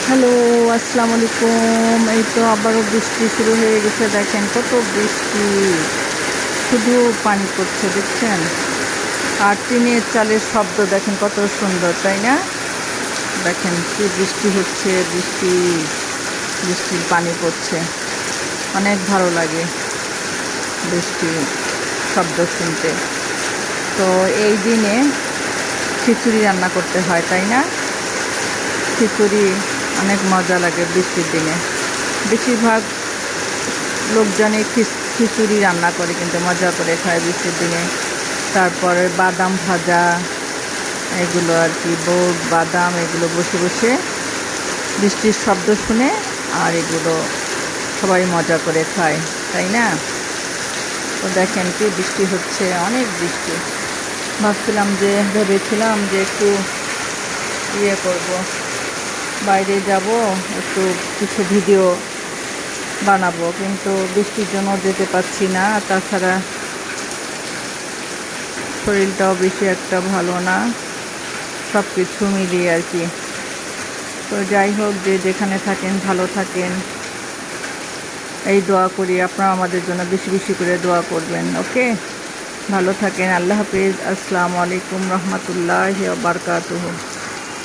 Hello, আসসালামু আলাইকুম। এই তো আবারও বৃষ্টি শুরু হয়ে গেছে। দেখেন কত বৃষ্টি, শুধু পানি পড়ছে দেখছেন। আর টিনের চালের শব্দ দেখেন কত সুন্দর, তাই না? দেখেন কি বৃষ্টি হচ্ছে, বৃষ্টির পানি পড়ছে, অনেক ভালো লাগে বৃষ্টির শব্দ শুনতে। তো এই দিনে খিচুড়ি রান্না করতে হয়, তাই না? খিচুড়ি অনেক মজা লাগে বৃষ্টির দিনে। বেশিরভাগ লোকজনই খিচুড়ি রান্না করে, কিন্তু মজা করে খায় বৃষ্টির দিনে। তারপরে বাদাম ভাজা, এগুলো আর কি, বুট বাদাম এগুলো বসে বসে বৃষ্টির শব্দ শুনে আর এগুলো সবাই মজা করে খায়, তাই না? তো দেখেন কি বৃষ্টি হচ্ছে, অনেক বৃষ্টি। ভেবেছিলাম যে একটু করব, বাইরে যাব, একটু কিছু ভিডিও বানাবো, কিন্তু বৃষ্টির জন্য যেতে পারছি না। তাছাড়া শরীরটাও বেশি একটা ভালো না, সব কিছু মিলিয়ে আর কি। তো যাই হোক, যে যেখানে থাকেন ভালো থাকেন, এই দোয়া করি। আপনারা আমাদের জন্য বেশি বেশি করে দোয়া করবেন। ওকে, ভালো থাকেন। আল্লাহ হাফিজ। আসসালামু আলাইকুম রহমতুল্লাহি ওয়া বারাকাতুহু।